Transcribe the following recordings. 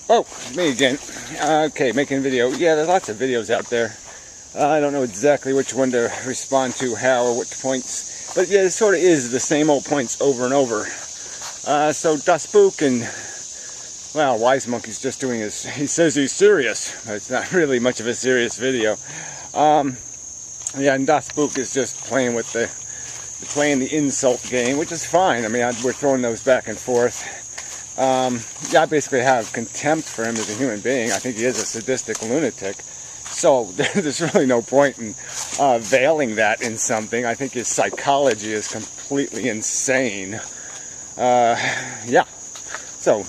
Oh, me again. Okay, making a video. Yeah, there's lots of videos out there. I don't know exactly which one to respond to, how, or which points. But yeah, it sort of is the same old points over and over. So Das Book and, well, Wise Monkey's just doing his, he says he's serious. But it's not really much of a serious video. Yeah, and Das Book is just playing with playing the insult game, which is fine. I mean, we're throwing those back and forth. Yeah, I basically have contempt for him as a human being. I think he is a sadistic lunatic. So there's really no point in veiling that in something. I think his psychology is completely insane. Yeah. So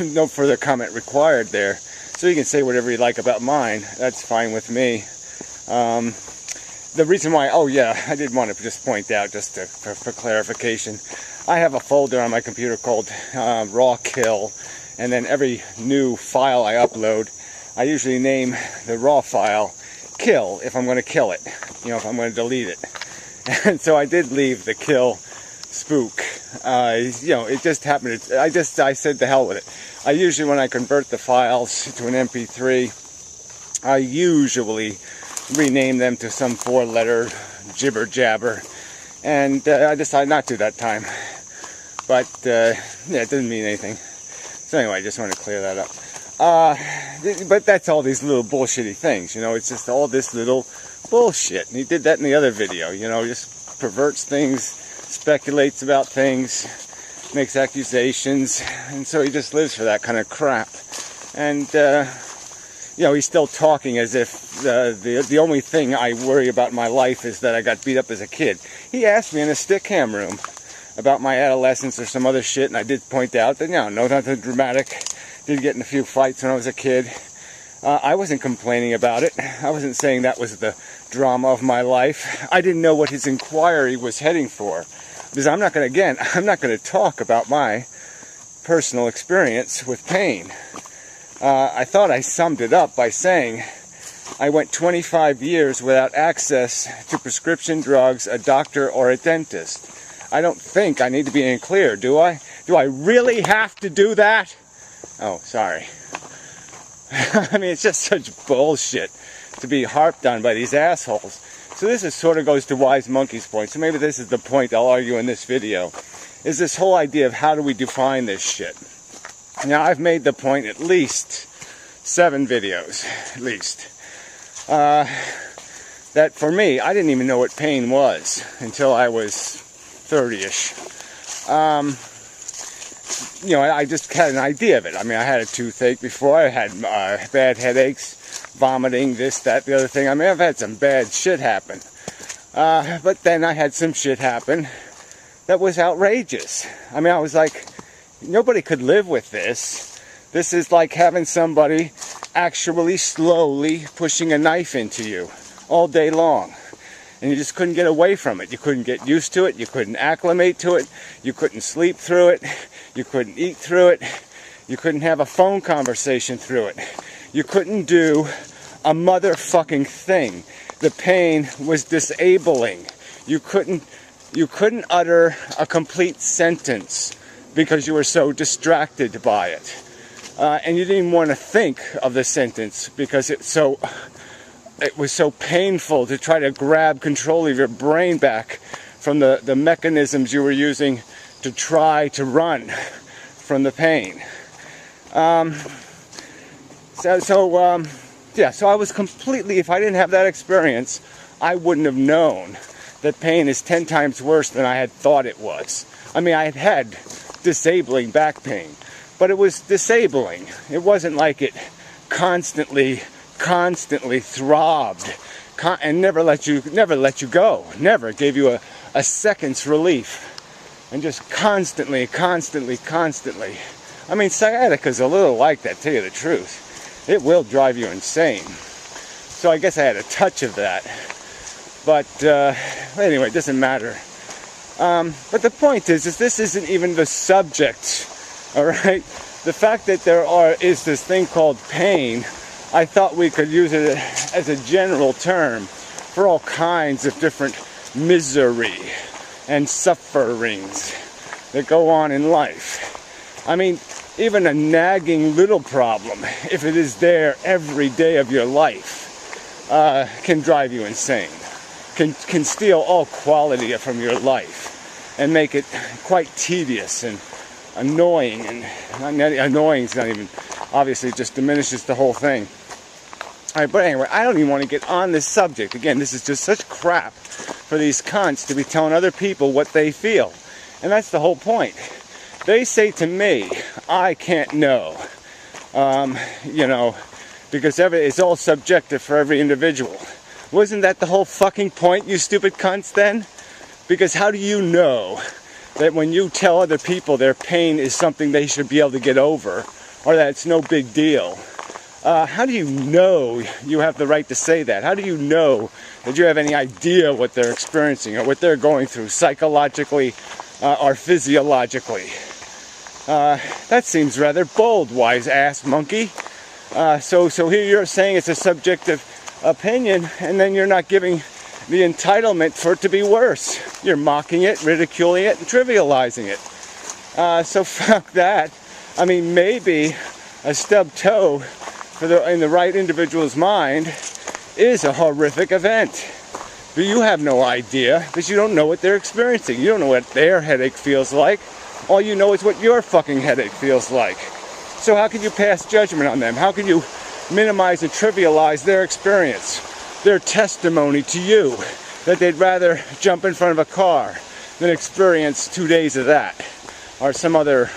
no further comment required there. So you can say whatever you like about mine. That's fine with me. The reason why, oh yeah, I did want to just point out, just for clarification, I have a folder on my computer called Raw Kill, and then every new file I upload, I usually name the raw file Kill if I'm going to kill it, you know, if I'm going to delete it. And so I did leave the Kill Spook. You know, it just happened. I said the hell with it. I usually, when I convert the files to an MP3, I usually rename them to some 4-letter jibber jabber, and I decided not to that time. But yeah, it doesn't mean anything. So anyway, I just want to clear that up. But that's all these little bullshitty things, you know. It's just all this little bullshit. And he did that in the other video, you know. Just perverts things, speculates about things, makes accusations, and so he just lives for that kind of crap. And you know, he's still talking as if the only thing I worry about in my life is that I got beat up as a kid. He asked me in a stick ham room about my adolescence or some other shit, and I did point out that, you know, no, nothing dramatic. Did get in a few fights when I was a kid. I wasn't complaining about it. I wasn't saying that was the drama of my life. I didn't know what his inquiry was heading for. Because I'm not going to talk about my personal experience with pain. I thought I summed it up by saying I went 25 years without access to prescription drugs, a doctor, or a dentist. I don't think I need to be any clearer, do I? Do I really have to do that? Oh, sorry. I mean, it's just such bullshit to be harped on by these assholes. So this is sort of goes to Wise Monkey's point. So maybe this is the point I'll argue in this video. Is this whole idea of how do we define this shit? Now, I've made the point at least 7 videos, at least, that for me, I didn't even know what pain was until I was 30-ish. You know, I just had an idea of it. I mean, I had a toothache before. I had bad headaches, vomiting, this, that, the other thing. I mean, I've had some bad shit happen. But then I had some shit happen that was outrageous. I mean, I was like, nobody could live with this. This is like having somebody actually slowly pushing a knife into you all day long. And you just couldn't get away from it. You couldn't get used to it. You couldn't acclimate to it. You couldn't sleep through it. You couldn't eat through it. You couldn't have a phone conversation through it. You couldn't do a motherfucking thing. The pain was disabling. You couldn't utter a complete sentence because you were so distracted by it. And you didn't even want to think of the sentence because it was so painful to try to grab control of your brain back from the mechanisms you were using to try to run from the pain. So I was completely, if I didn't have that experience, I wouldn't have known that pain is 10 times worse than I had thought it was. I mean, I had disabling back pain, but it was disabling. It wasn't like it constantly throbbed and never let you go. Never gave you a second's relief. And just constantly. I mean, sciatica's a little like that, to tell you the truth. It will drive you insane. So I guess I had a touch of that. But anyway, it doesn't matter. But the point is this isn't even the subject, all right? The fact that is this thing called pain, I thought we could use it as a general term for all kinds of different misery and sufferings that go on in life. I mean, even a nagging little problem, if it is there every day of your life, can drive you insane. Can steal all quality from your life and make it quite tedious and annoying. And annoying is not even, obviously, it just diminishes the whole thing. All right, but anyway, I don't even want to get on this subject. Again, this is just such crap for these cunts to be telling other people what they feel. And that's the whole point. They say to me, I can't know. You know, because it's all subjective for every individual. Wasn't that the whole fucking point, you stupid cunts, then? Because how do you know that when you tell other people their pain is something they should be able to get over, or that it's no big deal? How do you know you have the right to say that? How do you know that you have any idea what they're experiencing or what they're going through psychologically or physiologically? That seems rather bold, wise ass monkey. So here you're saying it's a subjective opinion, and then you're not giving the entitlement for it to be worse. You're mocking it, ridiculing it, and trivializing it. So fuck that. I mean, maybe a stubbed toe in the right individual's mind is a horrific event. But you have no idea, because you don't know what they're experiencing. You don't know what their headache feels like. All you know is what your fucking headache feels like. So how can you pass judgment on them? How can you minimize and trivialize their experience, their testimony to you, that they'd rather jump in front of a car than experience 2 days of that, or some other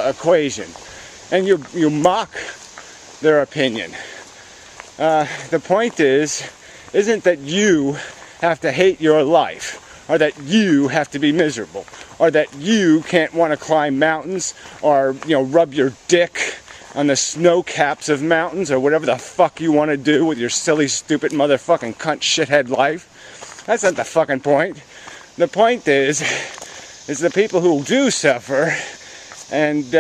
equation? And you mock their opinion. The point isn't that you have to hate your life, or that you have to be miserable, or that you can't want to climb mountains, or rub your dick on the snow caps of mountains, or whatever the fuck you want to do with your silly, stupid, motherfucking cunt shithead life. That's not the fucking point. The point is the people who do suffer and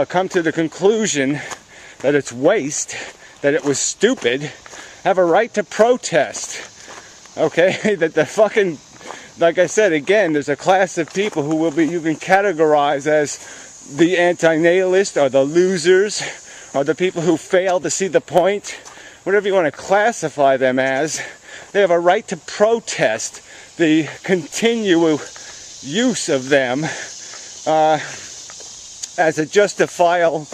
come to the conclusion that it's waste, that it was stupid, have a right to protest. Okay? That the fucking, like I said, again, there's a class of people who you can categorize as the anti-natalist, or the losers, or the people who fail to see the point. Whatever you want to classify them as, they have a right to protest the continual use of them as justifiable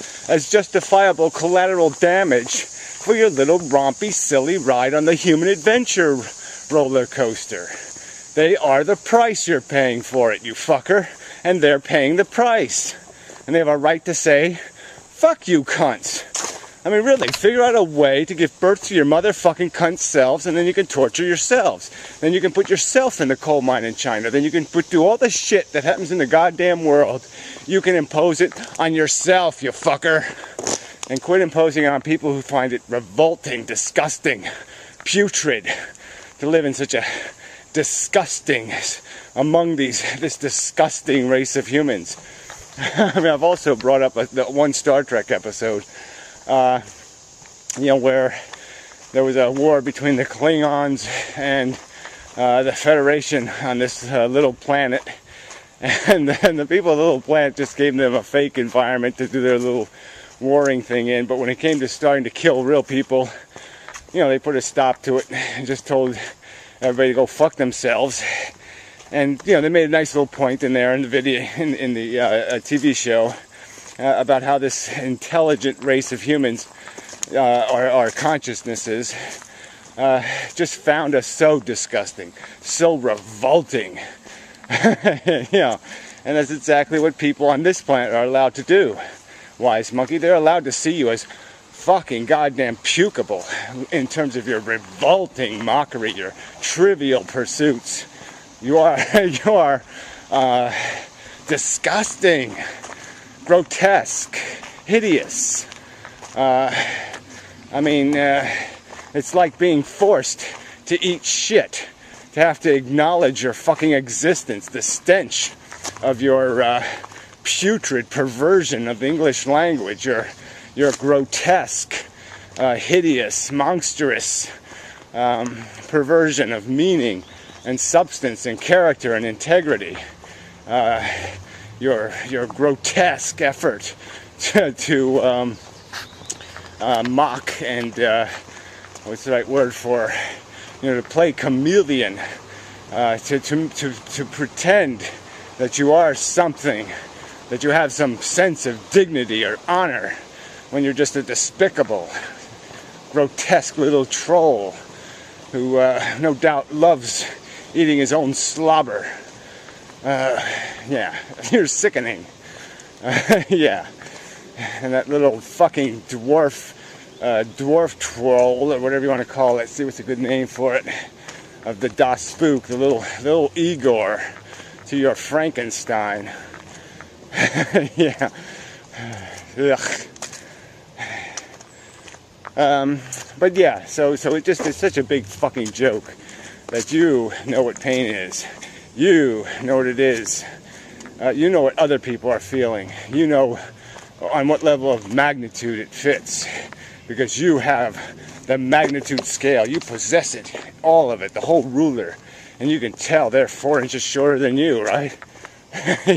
collateral damage for your little rompy, silly ride on the human adventure roller coaster. They are the price you're paying for it, you fucker, and they're paying the price. And they have a right to say, fuck you cunts. I mean, really, figure out a way to give birth to your motherfucking cunt selves, and then you can torture yourselves. Then you can put yourself in the coal mine in China. Then you can do all the shit that happens in the goddamn world. You can impose it on yourself, you fucker. And quit imposing on people who find it revolting, disgusting, putrid to live in such a disgusting, this disgusting race of humans. I mean, I've also brought up the one Star Trek episode, where there was a war between the Klingons and the Federation on this little planet, and then the people of the little planet just gave them a fake environment to do their little warring thing in. But when it came to starting to kill real people, they put a stop to it and just told everybody to go fuck themselves. And they made a nice little point in there in the video, in the TV show, about how this intelligent race of humans, our consciousnesses, just found us so disgusting, so revolting. And that's exactly what people on this planet are allowed to do. Wise monkey, they're allowed to see you as fucking goddamn pukeable in terms of your revolting mockery, your trivial pursuits. You are disgusting, grotesque, hideous. It's like being forced to eat shit, to have to acknowledge your fucking existence, the stench of your putrid perversion of the English language, your grotesque, hideous, monstrous perversion of meaning and substance and character and integrity. your grotesque effort to mock and what's the right word for, to play chameleon, to pretend that you are something, that you have some sense of dignity or honor, when you're just a despicable, grotesque little troll who no doubt loves eating his own slobber. Yeah, you're sickening. Yeah, and that little fucking dwarf troll, or whatever you want to call it. See what's a good name for it? Of the Das Spook, the little Igor to your Frankenstein. Yeah. Ugh. But yeah, so it's such a big fucking joke that you know what pain is. You know what it is. You know what other people are feeling. You know on what level of magnitude it fits. Because you have the magnitude scale. You possess it. All of it. The whole ruler. And you can tell they're 4 inches shorter than you, right?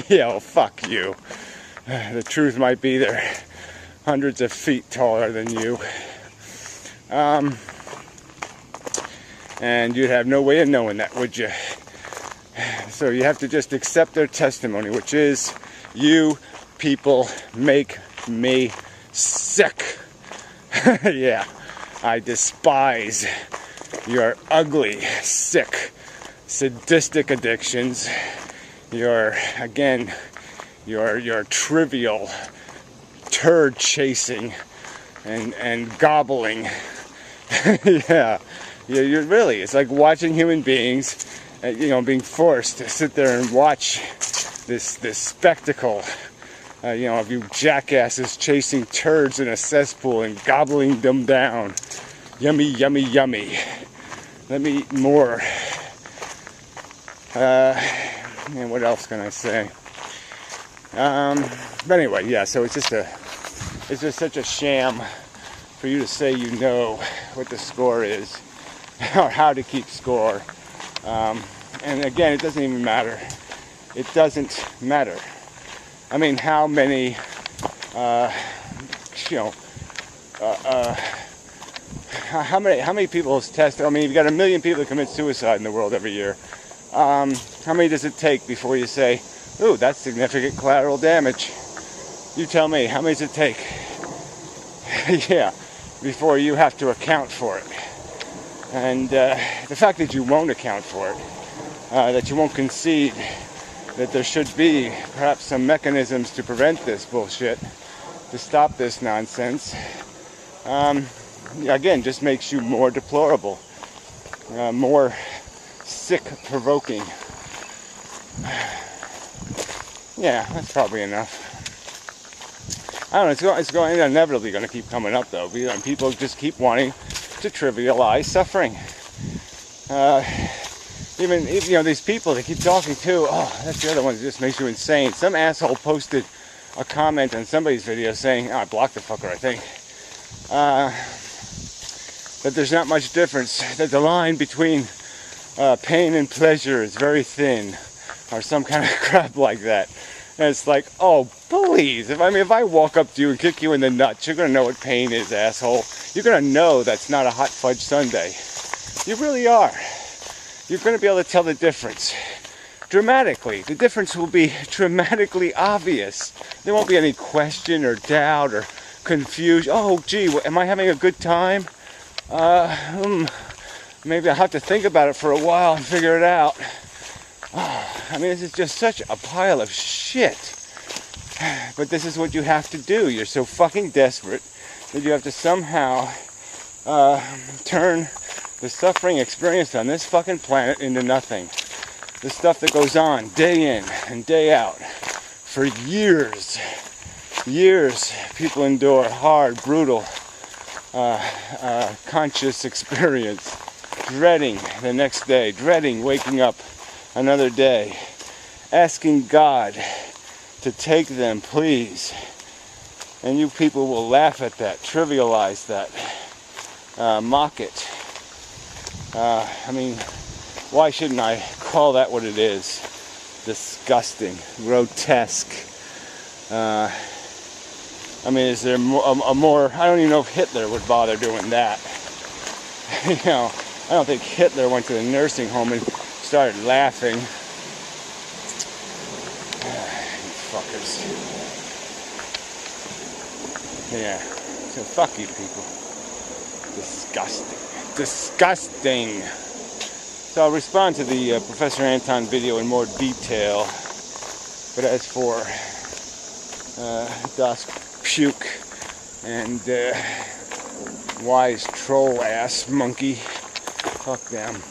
Yeah, well, fuck you. The truth might be they're hundreds of feet taller than you. And you'd have no way of knowing that, would you? So you have to just accept their testimony, which is, you people make me sick. Yeah, I despise your ugly, sick, sadistic addictions. Your trivial turd chasing and gobbling. Yeah, you're really, it's like watching human beings, being forced to sit there and watch this spectacle, of you jackasses chasing turds in a cesspool and gobbling them down. Yummy, yummy, yummy. Let me eat more. And what else can I say? But anyway, yeah, so it's just such a sham for you to say you know what the score is, or how to keep score. And again, it doesn't even matter. It doesn't matter. I mean, how many, how many people test? I mean, you've got 1 million people that commit suicide in the world every year. How many does it take before you say, ooh, that's significant collateral damage? You tell me, how many does it take? Yeah, before you have to account for it. And the fact that you won't account for it, that you won't concede that there should be perhaps some mechanisms to prevent this bullshit, to stop this nonsense, again, just makes you more deplorable, more sick-provoking. Yeah, that's probably enough. I don't know, it's inevitably going to keep coming up, though. People just keep wanting to trivialize suffering. Even these people they keep talking to, oh, that's the other one that just makes you insane. Some asshole posted a comment on somebody's video saying, I blocked the fucker, I think, that there's not much difference, that the line between pain and pleasure is very thin, or some kind of crap like that. And it's like, oh, please, if I walk up to you and kick you in the nuts, you're going to know what pain is, asshole. You're going to know that's not a hot fudge sundae. You really are. You're going to be able to tell the difference. Dramatically. The difference will be dramatically obvious. There won't be any question or doubt or confusion. Oh, gee, am I having a good time? Maybe I'll have to think about it for a while and figure it out. I mean, this is just such a pile of shit. But this is what you have to do. You're so fucking desperate that you have to somehow turn the suffering experienced on this fucking planet into nothing. The stuff that goes on day in and day out for years. Years people endure hard, brutal, conscious experience, dreading the next day, dreading waking up another day, asking God to take them, please. And you people will laugh at that, trivialize that, mock it. I mean, why shouldn't I call that what it is? disgusting, grotesque. I mean, is there a more, I don't even know if Hitler would bother doing that. You know, I don't think Hitler went to the nursing home and started laughing. You fuckers. Yeah, so fuck you people. Disgusting. Disgusting. So I'll respond to the Professor Anton video in more detail. But as for Das Puke and wise troll ass monkey, fuck them.